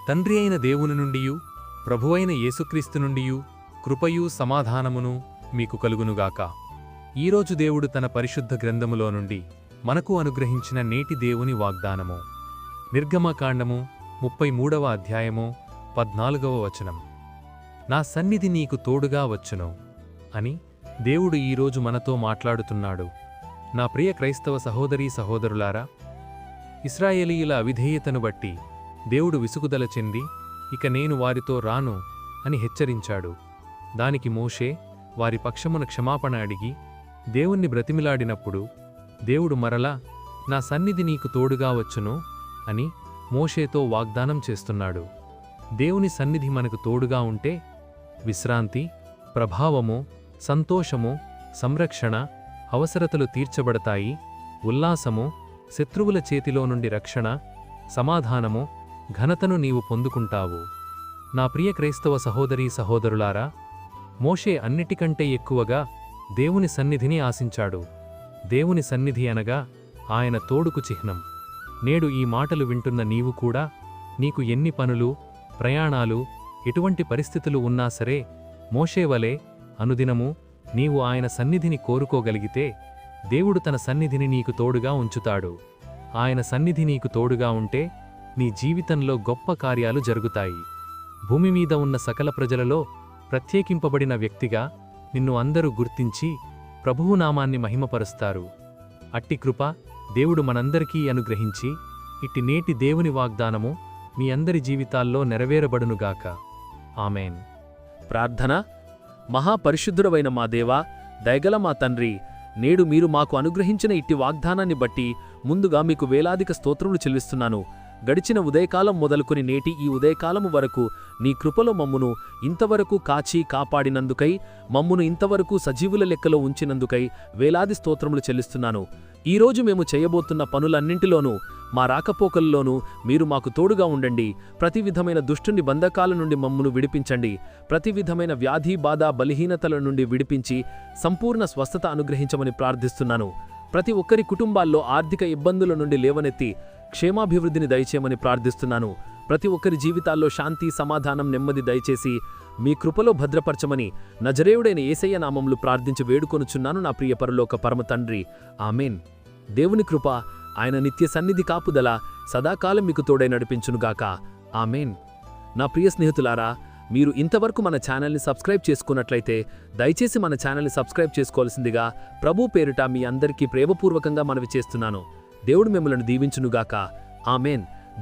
తండ్రి అయిన దేవుని నుండియు ప్రభువైన యేసుక్రీస్తు నుండియు కృపయు సమాధానమును మీకు కలుగునుగాక. ఈరోజు దేవుడు తన పరిశుద్ధ గ్రంథములో నుండి మనకు అనుగ్రహించిన నేటి దేవుని వాగ్దానము నిర్గమకాండము 33వ అధ్యాయము 14వ వచనం. నా సన్నిధి నీకు తోడుగా వచ్చును అని దేవుడు ఈరోజు మనతో మాట్లాడుతున్నాడు. నా ప్రియ క్రైస్తవ సహోదరీ సహోదరులారా, ఇశ్రాయేలీయుల అవిధేయతను బట్టి దేవుడు విసుగుదల చెంది ఇక నేను వారితో రాను అని హెచ్చరించాడు. దానికి మోషే వారి పక్షమున క్షమాపణ అడిగి దేవుణ్ణి బ్రతిమిలాడినప్పుడు దేవుడు మరలా నా సన్నిధి నీకు తోడుగా వచ్చును అని మోషేతో వాగ్దానం చేస్తున్నాడు. దేవుని సన్నిధి మనకు తోడుగా ఉంటే విశ్రాంతి, ప్రభావము, సంతోషము, సంరక్షణ, అవసరతలు తీర్చబడతాయి. ఉల్లాసము, శత్రువుల చేతిలో నుండి రక్షణ, సమాధానము, ఘనతను నీవు పొందుకుంటావు. నా ప్రియ క్రైస్తవ సహోదరీ సహోదరులారా, మోషే అన్నిటికంటే ఎక్కువగా దేవుని సన్నిధిని ఆశించాడు. దేవుని సన్నిధి అనగా ఆయన తోడుకు చిహ్నం. నేడు ఈ మాటలు వింటున్న నీవు కూడా నీకు ఎన్ని పనులు, ప్రయాణాలు, ఎటువంటి పరిస్థితులు ఉన్నా సరే మోషేవలే అనుదినము నీవు ఆయన సన్నిధిని కోరుకోగలిగితే దేవుడు తన సన్నిధిని నీకు తోడుగా ఉంచుతాడు. ఆయన సన్నిధి నీకు తోడుగా ఉంటే నీ జీవితంలో గొప్ప కార్యాలు జరుగుతాయి. భూమి మీద ఉన్న సకల ప్రజలలో ప్రత్యేకింపబడిన వ్యక్తిగా నిన్ను అందరూ గుర్తించి ప్రభువు నామాన్ని మహిమపరుస్తారు. అట్టి కృప దేవుడు మనందరికీ అనుగ్రహించి ఇట్టి నేటి దేవుని వాగ్దానము మీ అందరి జీవితాల్లో నెరవేరబడునుగాక. ఆమెన్. ప్రార్థన. మహాపరిశుద్ధుడవైన మా దేవా, దయగల మా తండ్రి, నేడు మీరు మాకు అనుగ్రహించిన ఇట్టి వాగ్దానాన్ని బట్టి ముందుగా మీకు వేలాదిక స్తోత్రములు చెల్లిస్తున్నాను. గడిచిన ఉదయకాలం మొదలుకొని నేటి ఈ ఉదయకాలము వరకు నీ కృపలో మమ్మును ఇంతవరకు కాచి కాపాడినందుకై, మమ్మును ఇంతవరకు సజీవుల లెక్కలో ఉంచినందుకై వేలాది స్తోత్రములు చెల్లిస్తున్నాను. ఈరోజు మేము చేయబోతున్న పనులన్నింటిలోనూ, మా రాకపోకల్లోనూ మీరు మాకు తోడుగా ఉండండి. ప్రతి విధమైన దుష్టుని బంధకాల నుండి మమ్మును విడిపించండి. ప్రతి విధమైన వ్యాధి, బాధ, బలహీనతల నుండి విడిపించి సంపూర్ణ స్వస్థత అనుగ్రహించమని ప్రార్థిస్తున్నాను. ప్రతి ఒక్కరి కుటుంబాల్లో ఆర్థిక ఇబ్బందుల నుండి లేవనెత్తి క్షేమాభివృద్ధిని దయచేయమని ప్రార్థిస్తున్నాను. ప్రతి ఒక్కరి జీవితాల్లో శాంతి, సమాధానం, నెమ్మది దయచేసి మీ కృపలో భద్రపరచమని నజరేయుడైన యేసయ్య నామములు ప్రార్థించి వేడుకొనుచున్నాను నా ప్రియ పరలోక పరమ తండ్రి. ఆమెన్. దేవుని కృప, ఆయన నిత్య సన్నిధి కాపుదల సదాకాలం మీకు తోడై నడిపించునుగాక. ఆమెన్. నా ప్రియ స్నేహితులారా, మీరు ఇంతవరకు మన ఛానల్ని సబ్స్క్రైబ్ చేసుకున్నట్లయితే దయచేసి మన ఛానల్ని సబ్స్క్రైబ్ చేసుకోవాల్సిందిగా ప్రభు పేరిట మీ అందరికీ ప్రేమపూర్వకంగా మనవి చేస్తున్నాను. దేవుడు మిమ్మల్ని దీవించునుగాక. ఆమెన్.